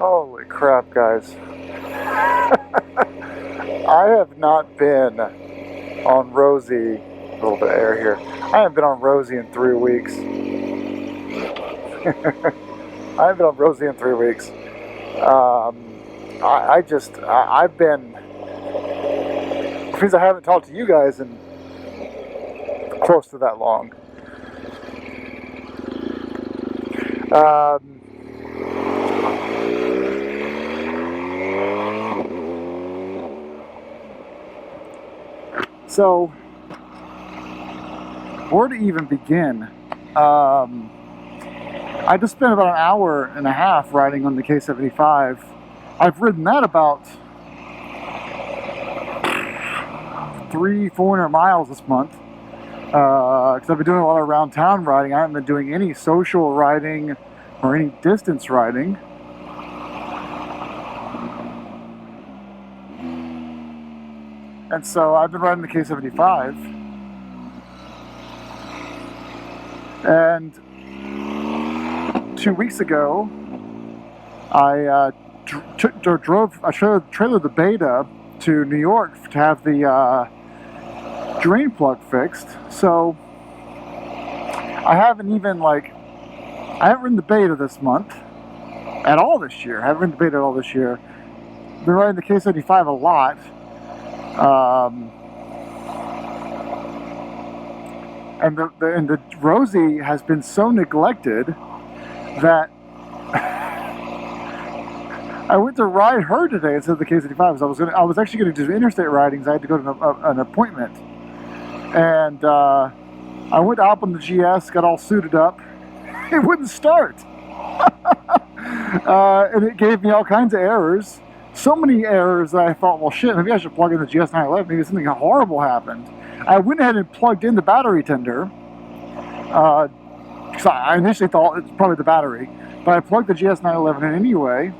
Holy crap, guys. I have not been on Rosie, a little bit of air here. I haven't been on Rosie in 3 weeks. I haven't been on Rosie in 3 weeks. I've been, because I haven't talked to you guys in close to that long. So, where to even begin? I just spent about an hour and a half riding on the K75. I've ridden that about 300-400 miles this month. Because I've been doing a lot of around town riding. I haven't been doing any social riding or any distance riding. And so I've been riding the K75. And 2 weeks ago, I trailered the Beta to New York to have the drain plug fixed. So I haven't ridden the Beta this month at all this year. I haven't ridden the Beta at all this year. Been riding the K75 a lot. And the Rosie has been so neglected that I went to ride her today instead of the K75. I was actually going to do interstate ridings. I had to go to an appointment, and I went to hop on the GS, got all suited up. It wouldn't start, and it gave me all kinds of errors. So many errors that I thought, well, shit, maybe I should plug in the GS 911. Maybe something horrible happened. I went ahead and plugged in the battery tender. Because I initially thought it's probably the battery, but I plugged the GS 911 in anyway.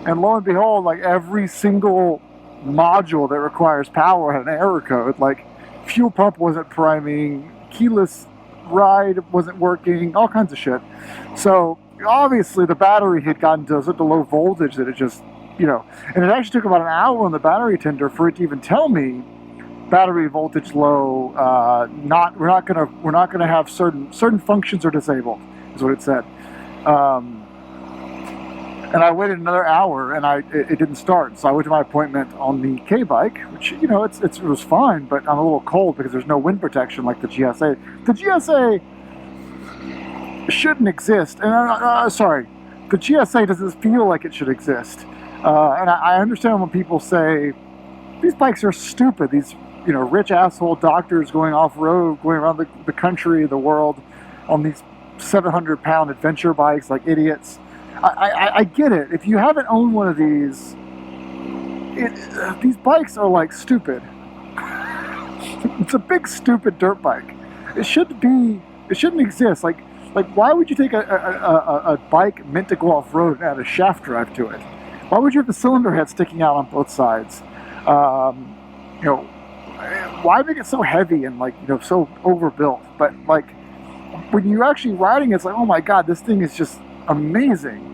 And lo and behold, like every single module that requires power had an error code. Like fuel pump wasn't priming, keyless ride wasn't working, all kinds of shit. So obviously the battery had gotten to such a low voltage that it just, and it actually took about an hour on the battery tender for it to even tell me battery voltage low. We're not gonna have certain functions are disabled, is what it said. And I waited another hour, and it didn't start. So I went to my appointment on the K bike, which it was fine, but I'm a little cold because there's no wind protection like the GSA. The GSA shouldn't exist, and sorry, the GSA doesn't feel like it should exist. And I understand when people say these bikes are stupid. These rich asshole doctors going off road, going around the country, the world, on these 700-pound adventure bikes like idiots. I get it. If you haven't owned one of these bikes are like stupid. It's a big stupid dirt bike. It shouldn't exist. Like why would you take a bike meant to go off road and add a shaft drive to it? Why would you have the cylinder head sticking out on both sides? Why make it so heavy and so overbuilt? But when you're actually riding, it's like, oh my god, this thing is just amazing.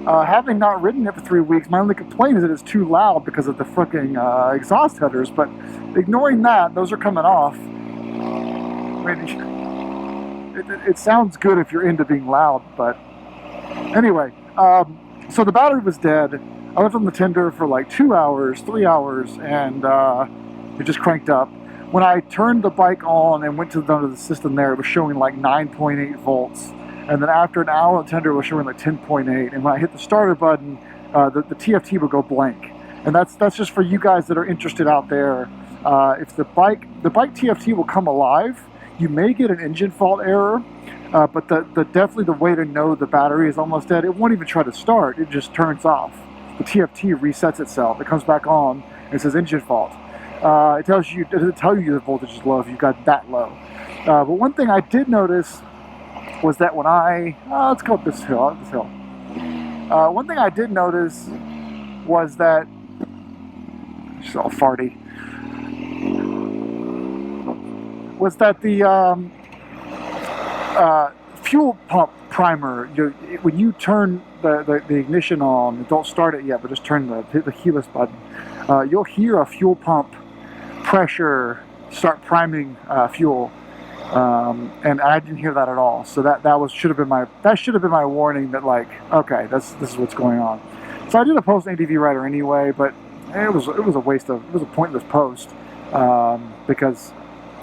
Having not ridden it for 3 weeks, my only complaint is that it's too loud because of the frickin' exhaust headers. But ignoring that, those are coming off. I mean, it sounds good if you're into being loud, but anyway. So the battery was dead. I left on the tender for like 2 hours, 3 hours, and it just cranked up. When I turned the bike on and went to the system there, it was showing like 9.8 volts. And then after an hour, the tender was showing like 10.8. And when I hit the starter button, the TFT would go blank. And that's just for you guys that are interested out there. If the bike TFT will come alive, you may get an engine fault error. But definitely the way to know the battery is almost dead, it won't even try to start. It just turns off. The TFT resets itself. It comes back on and it says engine fault. It doesn't tell you the voltage is low if you've got that low. But one thing I did notice was that when let's go up this hill. One thing I did notice was that, she's all farty, was that the fuel pump primer, when you turn the ignition on, don't start it yet, but just hit the keyless button, you'll hear a fuel pump pressure start priming fuel, and I didn't hear that at all. So that should have been my warning that, like, okay, this is what's going on. So I did a post ADV writer anyway, but it was a pointless post, because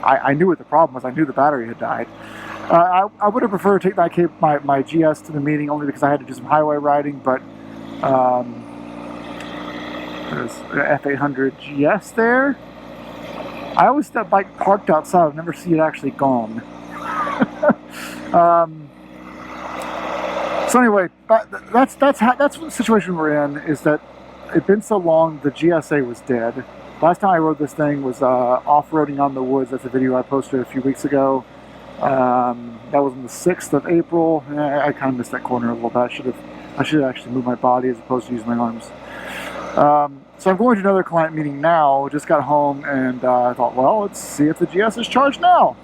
I knew what the problem was. I knew the battery had died. I would have preferred to take my GS to the meeting only because I had to do some highway riding, but there's F800GS there. I always see that bike parked outside. I never see it actually gone. So anyway, that's what the situation we're in, is that it'd been so long, the GSA was dead. Last time I rode this thing was off-roading on the woods. That's a video I posted a few weeks ago. That was on the 6th of April. I kind of missed that corner a little bit. I should actually move my body as opposed to use my arms. So I'm going to another client meeting now. Just got home, and I thought, well, let's see if the GS is charged now.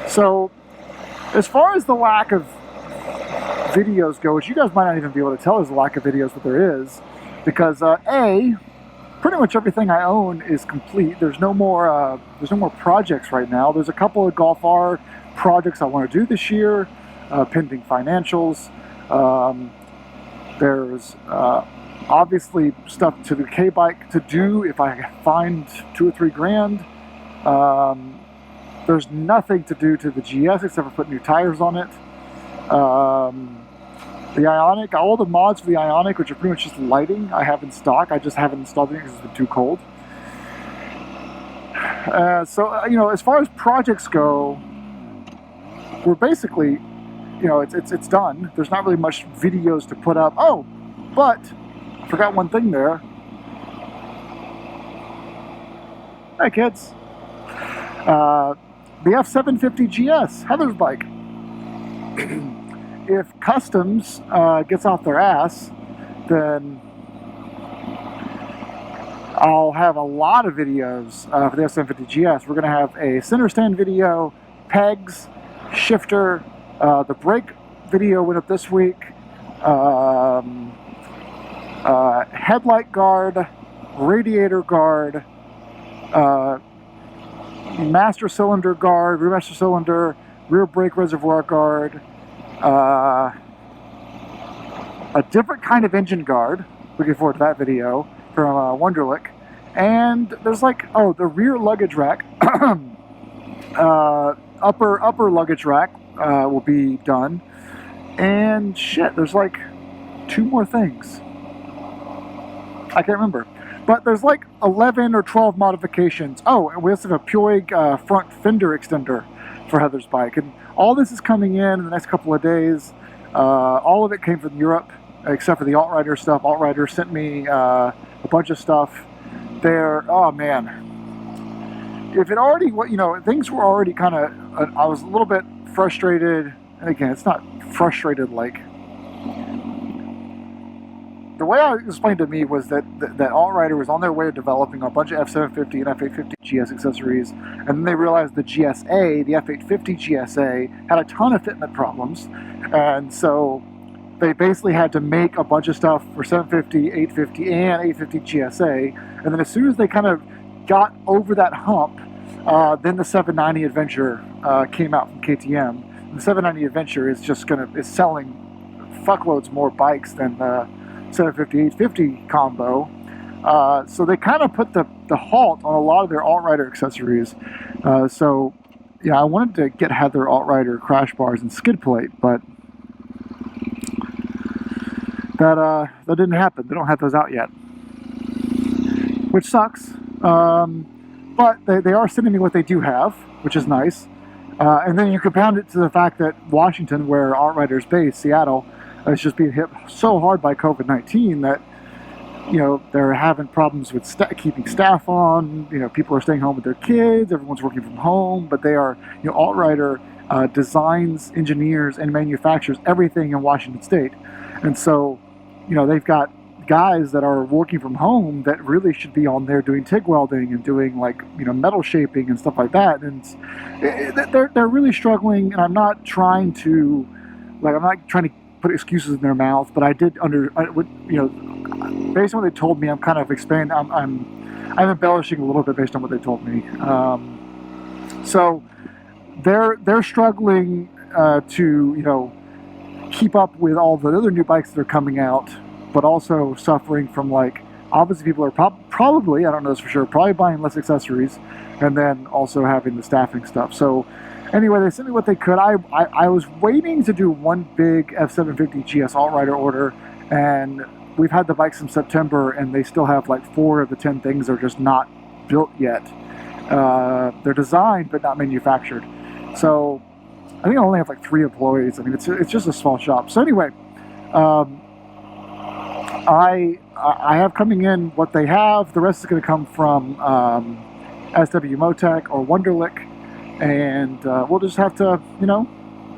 So as far as the lack of videos go, which you guys might not even be able to tell is a lack of videos, but there is, because pretty much everything I own is complete. There's no more projects right now. There's a couple of Golf R projects I want to do this year, pending financials. There's obviously stuff to the K-bike to do if I find $2 or $3 grand. There's nothing to do to the GS except for put new tires on it. The Ionic, all the mods for the Ionic, which are pretty much just lighting, I have in stock. I just haven't installed it because it's been too cold. So you know, as far as projects go, we're basically, you know, it's done. There's not really much videos to put up. Oh, but I forgot one thing there. Hi, kids. The F750GS, Heather's bike. If Customs gets off their ass, then I'll have a lot of videos for the F750GS. We're going to have a center stand video, pegs, shifter, the brake video went up this week, headlight guard, radiator guard, master cylinder guard, rear master cylinder, rear brake reservoir guard, a different kind of engine guard. Looking forward to that video from Wonderlic. And there's like, oh, the rear luggage rack, upper luggage rack will be done. And shit, there's like 2 more things. I can't remember. But there's like 11 or 12 modifications. Oh, and we also have a Puig front fender extender for Heather's bike. And all this is coming in the next couple of days. All of it came from Europe, except for the Alt-Rider stuff. Alt-Rider sent me a bunch of stuff there. Oh, man. If it already, you know, things were already kind of, I was a little bit frustrated. And again, it's not frustrated like, the way I explained to me was that Alt-Rider was on their way to developing a bunch of F750 and F850 GS accessories, and then they realized the GSA, the F850 GSA, had a ton of fitment problems, and so they basically had to make a bunch of stuff for 750, 850, and 850 GSA, and then as soon as they kind of got over that hump, then the 790 Adventure came out from KTM. The 790 Adventure is selling fuckloads more bikes than the 750, 850 combo. So they kind of put the halt on a lot of their Alt-Rider accessories. So yeah, I wanted to get Heather Alt-Rider crash bars and skid plate, but that didn't happen. They don't have those out yet, which sucks. But they are sending me what they do have, which is nice. And then you compound it to the fact that Washington, where Alt-Rider's based, Seattle, is just being hit so hard by COVID-19 that, you know, they're having problems with keeping staff on. You know, people are staying home with their kids. Everyone's working from home, but they are, you know, Alt-Rider designs, engineers, and manufactures everything in Washington State. And so, you know, they've got guys that are working from home that really should be on there doing TIG welding and doing, like, you know, metal shaping and stuff like that. And they're really struggling. And I'm not trying to put excuses in their mouth, but I did based on what they told me, I'm kind of expanding. I'm embellishing a little bit based on what they told me. So they're struggling to keep up with all the other new bikes that are coming out, but also suffering from, like, obviously people are probably, I don't know this for sure, probably buying less accessories, and then also having the staffing stuff. So anyway, they sent me what they could. I was waiting to do one big F750GS All-Rider order, and we've had the bikes since September, and they still have like 4 of the 10 things are just not built yet. They're designed but not manufactured. So I think I only have like 3 employees. I mean, it's just a small shop. So anyway, I have coming in what they have. The rest is going to come from SW Motec or Wunderlich, and we'll just have to,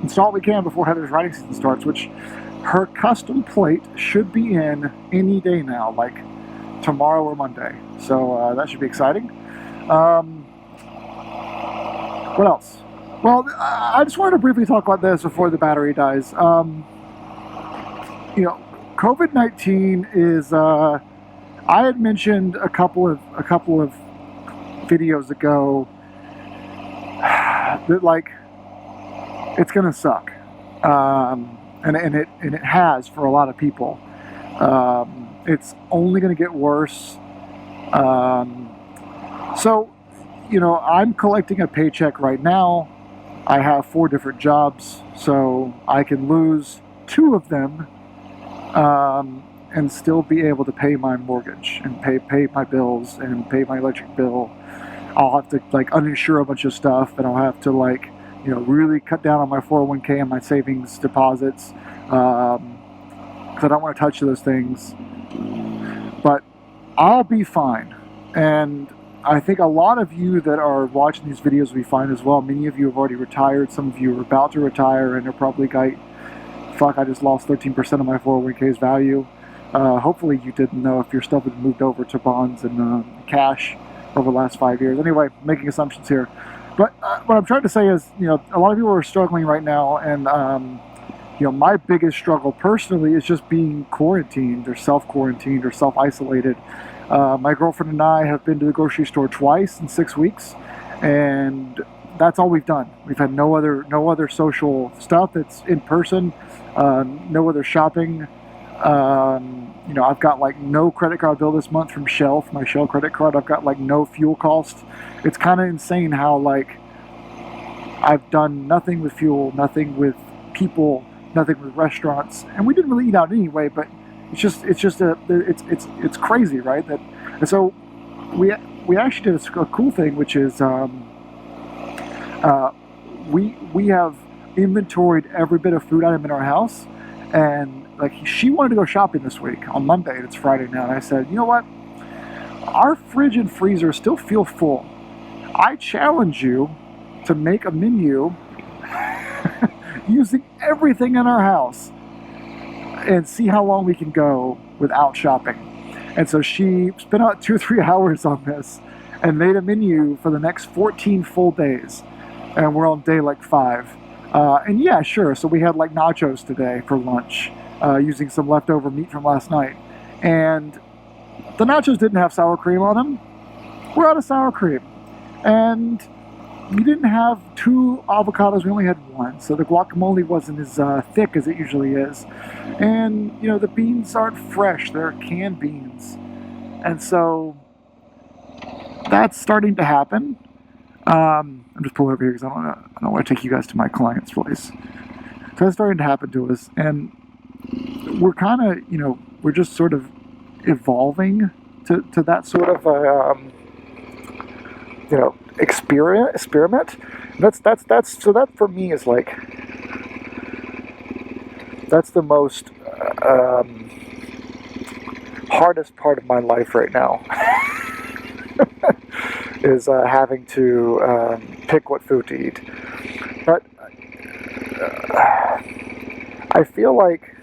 install what we can before Heather's riding season starts, which her custom plate should be in any day now, like tomorrow or Monday. So that should be exciting. What else? Well, I just wanted to briefly talk about this before the battery dies. COVID-19 is. I had mentioned a couple of videos ago that, like, it's gonna suck, and it has for a lot of people. It's only gonna get worse. So, I'm collecting a paycheck right now. I have 4 different jobs, so I can lose 2 of them and still be able to pay my mortgage and pay my bills and pay my electric bill. I'll have to, like, uninsure a bunch of stuff, and I'll have to, like, really cut down on my 401k and my savings deposits, because I don't want to touch those things. But I'll be fine. And I think a lot of you that are watching these videos will be fine as well. Many of you have already retired. Some of you are about to retire, and they're probably like, fuck, I just lost 13% of my 401k's value. Hopefully you didn't know if your stuff had moved over to bonds and cash over the last 5 years. Anyway, making assumptions here. But what I'm trying to say is, a lot of people are struggling right now, and my biggest struggle personally is just being quarantined or self-quarantined or self-isolated. My girlfriend and I have been to the grocery store twice in 6 weeks, and that's all we've done. We've had no other social stuff that's in person, no other shopping. I've got, like, no credit card bill this month from Shell, my Shell credit card. I've got, like, no fuel cost. It's kind of insane how, like, I've done nothing with fuel, nothing with people, nothing with restaurants, and we didn't really eat out anyway. But it's crazy, right? And so we actually did a cool thing, which is we have inventoried every bit of food item in our house, and, like, she wanted to go shopping this week on Monday, and it's Friday now, and I said, you know what? Our fridge and freezer still feel full. I challenge you to make a menu using everything in our house and see how long we can go without shopping. And so she spent out 2 or 3 hours on this and made a menu for the next 14 full days. And we're on day, like, 5. And yeah, sure, so we had, like, nachos today for lunch, using some leftover meat from last night. And the nachos didn't have sour cream on them. We're out of sour cream. And we didn't have 2 avocados, we only had 1. So the guacamole wasn't as thick as it usually is. And, the beans aren't fresh, they're canned beans. And so that's starting to happen. I'm just pulling over here because I don't want to take you guys to my client's place. So that's starting to happen to us. And we're kind of, we're just sort of evolving to that sort of, experiment. So that for me is, like, that's the most hardest part of my life right now. Is having to pick what food to eat. But I feel like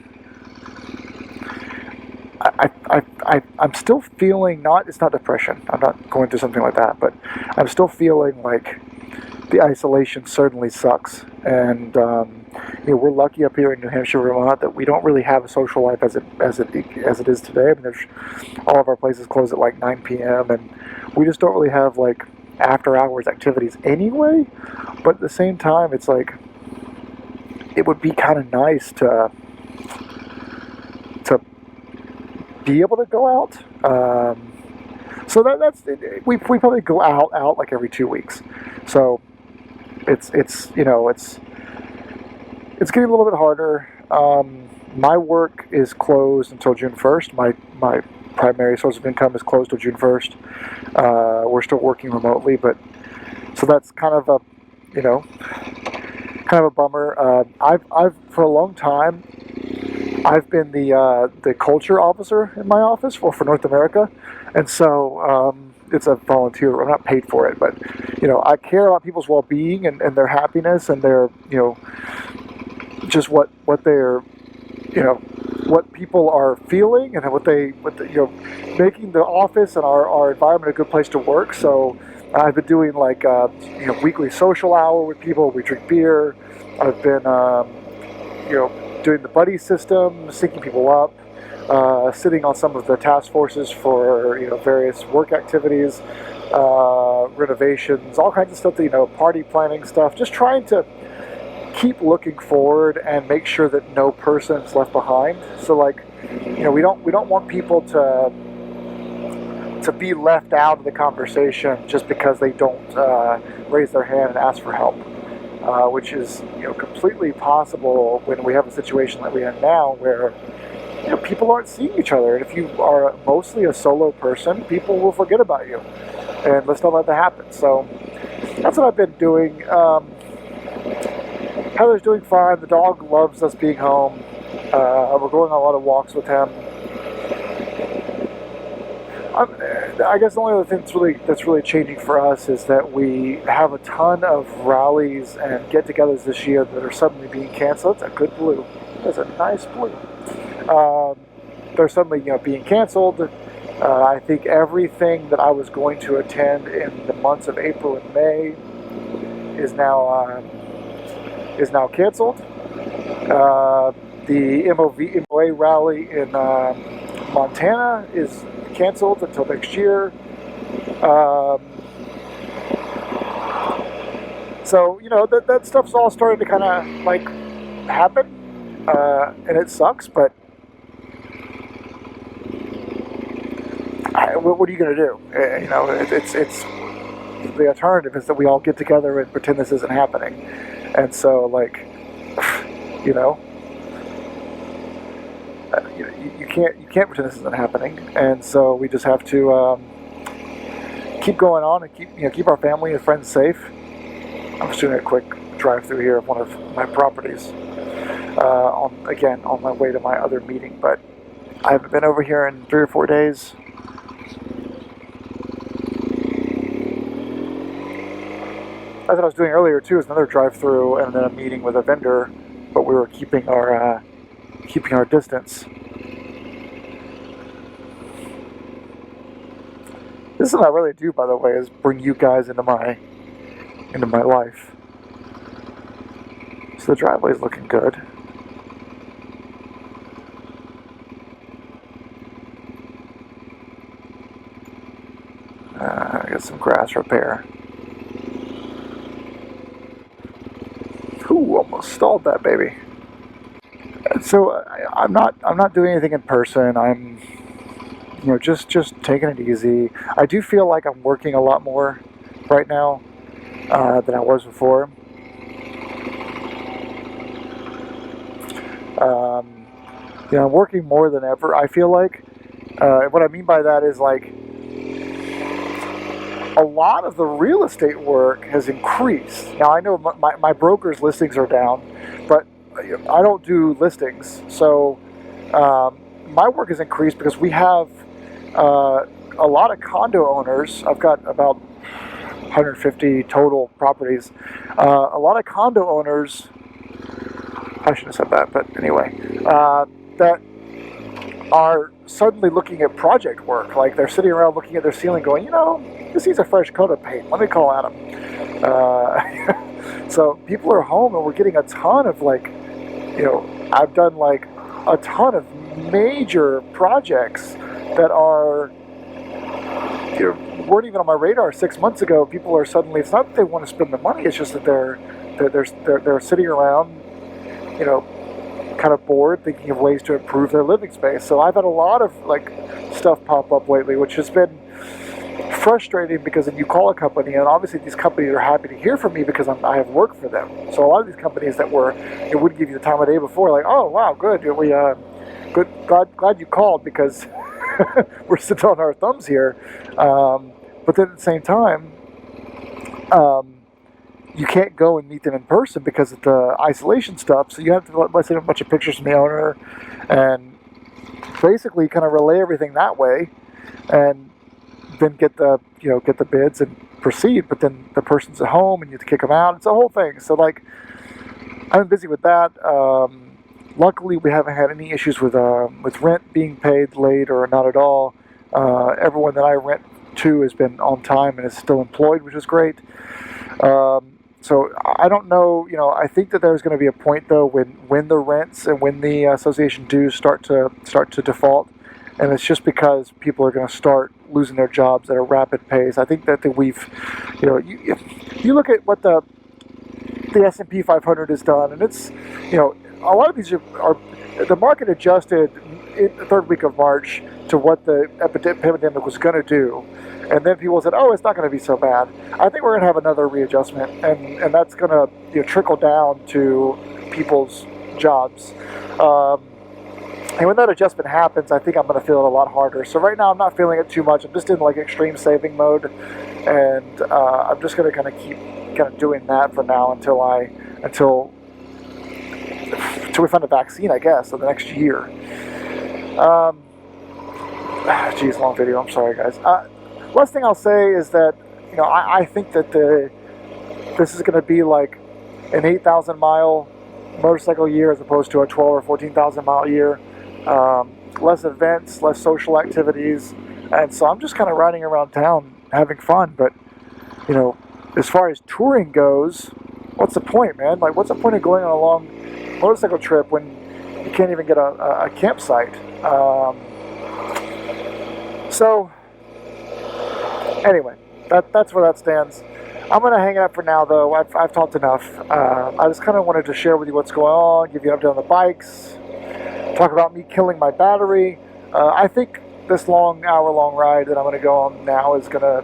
I'm still feeling, it's not depression, I'm not going through something like that, but I'm still feeling like the isolation certainly sucks, and we're lucky up here in New Hampshire, Vermont, that we don't really have a social life as it is today. I mean, all of our places close at like 9 p.m. and we just don't really have like after hours activities anyway. But at the same time, it's like it would be kind of nice to be able to go out. So that's we probably go out like every 2 weeks. So it's getting a little bit harder. My work is closed until June 1st. My primary source of income is closed till June 1st. We're still working remotely, but so that's kind of a bummer. I've for a long time I've been the culture officer in my office for North America, and so it's a volunteer. I'm not paid for it, but I care about people's well-being and their happiness and their just what they're what people are feeling and what making the office and our environment a good place to work. So I've been doing like weekly social hour with people. We drink beer. I've been doing the buddy system, syncing people up, sitting on some of the task forces for various work activities, renovations, all kinds of stuff. Party planning stuff. Just trying to keep looking forward and make sure that no person is left behind. So like, we don't want people to be left out of the conversation just because they don't raise their hand and ask for help, which is completely possible when we have a situation that we have now where people aren't seeing each other, and if you are mostly a solo person, people will forget about you, and let's not let that happen. So that's what I've been doing. Heather's doing fine. The dog loves us being home. We're going on a lot of walks with him. I guess the only other thing that's really changing for us is that we have a ton of rallies and get-togethers this year that are suddenly being canceled. That's a good blue. That's a nice blue. They're suddenly being canceled. I think everything that I was going to attend in the months of April and May is now canceled. The MOA rally in Montana is canceled until next year. So that stuff's all starting to kind of like happen, and it sucks. But what are you going to do? It's the alternative is that we all get together and pretend this isn't happening. And so, like, you can't pretend this isn't happening, and so we just have to keep going on and keep our family and friends safe. I'm just doing a quick drive through here of one of my properties, on my way to my other meeting. But I haven't been over here in 3 or 4 days. That's what I was doing earlier too. Is another drive-through and then a meeting with a vendor, but we were keeping our distance. This is what I really do, by the way, is bring you guys into my life. So the driveway's looking good. I got some grass repair. Ooh, almost stalled that baby. So I'm not doing anything in person. I'm just taking it easy. I do feel like I'm working a lot more right now than I was before. I'm working more than ever. I feel like what I mean by that is like a lot of the real estate work has increased. Now I know my broker's listings are down, but I don't do listings, so my work has increased because we have a lot of condo owners. I've got about 150 total properties. A lot of condo owners, I shouldn't have said that, but anyway, that are suddenly looking at project work. Like they're sitting around looking at their ceiling going, this needs a fresh coat of paint. Let me call Adam. So people are home, and we're getting a ton of like, I've done like a ton of major projects that are, weren't even on my radar 6 months ago. People are suddenly, it's not that they want to spend the money, it's just that they're sitting around, kind of bored, thinking of ways to improve their living space. So I've had a lot of like stuff pop up lately, which has been frustrating, because then you call a company, and obviously these companies are happy to hear from me because I have work for them. So a lot of these companies that would give you the time of day before, like, oh wow, good, glad you called, because we're sitting on our thumbs here. But then at the same time, you can't go and meet them in person because of the isolation stuff. So you have to send a bunch of pictures from the owner, and basically kind of relay everything that way, and then get the bids and proceed. But then the person's at home, and you have to kick them out. It's a whole thing. So like, I've been busy with that. Luckily, we haven't had any issues with rent being paid late or not at all. Everyone that I rent to has been on time and is still employed, which is great. So I don't know, I think that there's going to be a point though when the rents and when the association dues start to default, and it's just because people are going to start losing their jobs at a rapid pace. I think that we've, you look at what the S&P 500 has done, and it's, a lot of these are the market adjusted in the third week of March to what the epidemic was going to do. And then people said, oh, it's not going to be so bad. I think we're going to have another readjustment, and that's going to trickle down to people's jobs. And when that adjustment happens, I think I'm going to feel it a lot harder. So right now I'm not feeling it too much. I'm just in like extreme saving mode, and I'm just going to kind of keep doing that for now until we find a vaccine, I guess, in the next year. Geez, long video. I'm sorry, guys. Last thing I'll say is that, I think that this is going to be like an 8,000 mile motorcycle year as opposed to a 12 or 14,000 mile year. Less events, less social activities, and so I'm just kind of riding around town having fun. But as far as touring goes, what's the point, man? Like, what's the point of going on a long motorcycle trip when you can't even get a campsite? So anyway, that's where that stands. I'm going to hang it up for now, though. I've talked enough. I just kind of wanted to share with you what's going on, give you an update on the bikes, talk about me killing my battery. I think this hour-long ride that I'm going to go on now is going to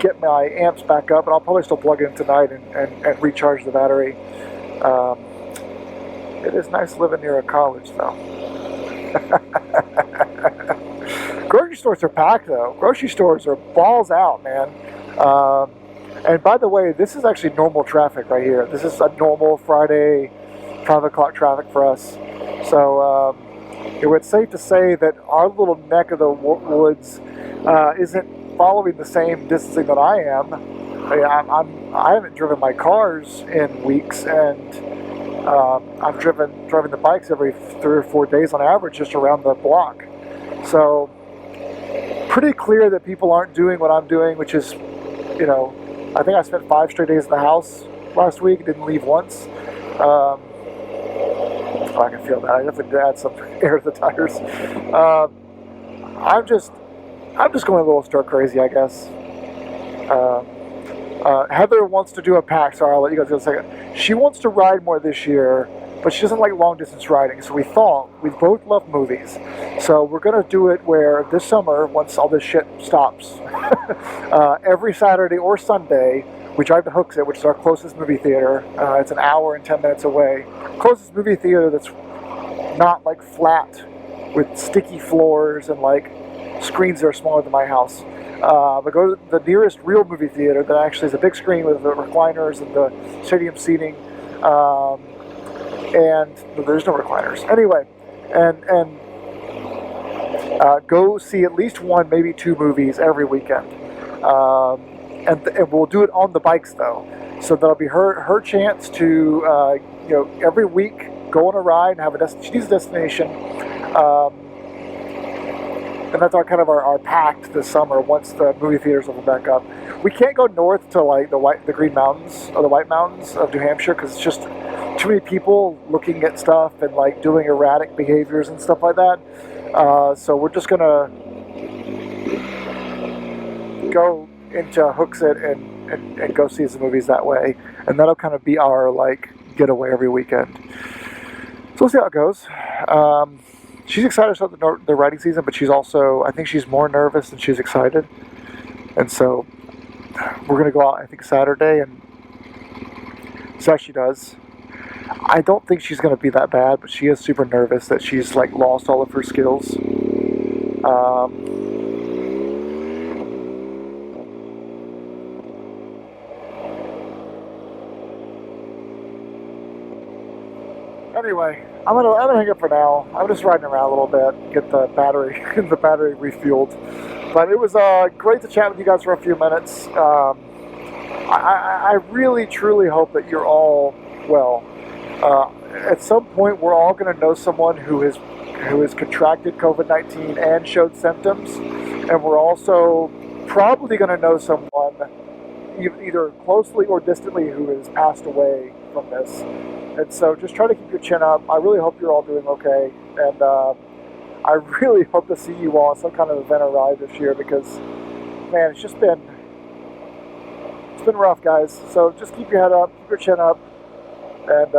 get my amps back up, and I'll probably still plug in tonight and recharge the battery. It is nice living near a college, though. Grocery stores are packed, though. Grocery stores are balls out, man. And by the way, this is actually normal traffic right here. This is a normal Friday 5 o'clock traffic for us. So it's safe to say that our little neck of the woods isn't following the same distancing that I am. I haven't driven my cars in weeks, and I'm driving the bikes every 3 or 4 days on average, just around the block. So pretty clear that people aren't doing what I'm doing, which is, I think I spent 5 straight days in the house last week, didn't leave once. I can feel that. I definitely did add some air to the tires. I'm just going a little stir crazy, I guess. Heather wants to do a pack. Sorry, I'll let you guys go in a second. She wants to ride more this year, but she doesn't like long distance riding. So we both love movies. So we're going to do it where this summer, once all this shit stops, every Saturday or Sunday, we drive to Hooksett, which is our closest movie theater. It's an hour and 10 minutes away. Closest movie theater that's not like flat with sticky floors and like screens that are smaller than my house. But go to the nearest real movie theater that actually is a big screen with the recliners and the stadium seating. And there's no recliners. Anyway, and go see at least 1, maybe 2 movies every weekend. And we'll do it on the bikes, though. So that'll be her chance to, every week go on a ride and have she needs a destination. And that's our pact this summer once the movie theaters open back up. We can't go north to like the Green Mountains or the White Mountains of New Hampshire because it's just too many people looking at stuff and like doing erratic behaviors and stuff like that. So we're just gonna go into Hooksett and go see some movies that way, and that'll kind of be our like getaway every weekend. So we'll see how it goes. She's excited to start the writing season, but she's also, I think she's more nervous than she's excited. And so we're gonna go out, I think, Saturday and see how she does. I don't think she's gonna be that bad, but she is super nervous that she's like lost all of her skills. Anyway, I'm gonna hang up for now. I'm just riding around a little bit, get the battery refueled. But it was great to chat with you guys for a few minutes. I really truly hope that you're all well. At some point, we're all going to know someone who has contracted COVID-19 and showed symptoms, and we're also probably going to know someone either closely or distantly who has passed away from this. And so just try to keep your chin up. I really hope you're all doing okay, and I really hope to see you all at some kind of event or ride this year because, man, it's been rough, guys. So just keep your head up, keep your chin up, and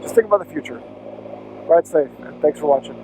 just think about the future. Ride safe, and thanks for watching.